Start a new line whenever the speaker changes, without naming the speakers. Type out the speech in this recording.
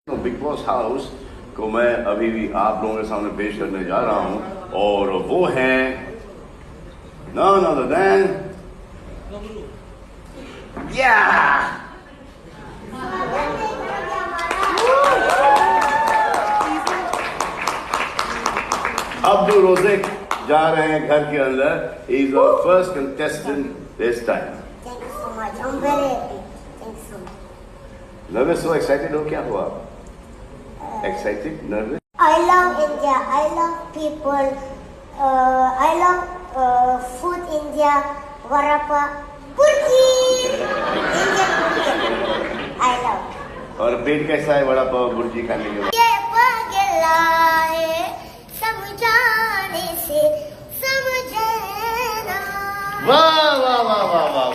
Big boss house को मैं अभी भी आप लोगों के सामने पेश करने जा रहा हूं और वो हैं none other than Abdu Rozik जा रहे हैं घर के अंदर. He is our first contestant this time.
Thank you so much. I'm very happy. Thank you so much.
Nervous? So excited हो क्या हुआ? Excited? Nervous?
I love India. I love people. I love food India. Varapa. Burji. Indian food. I love.
और पेट कैसा है वड़ा पाव बुर्जी खाने के बाद?
ये पगला है समझाने से समझे ना.
वाह वाह वाह वाह वाह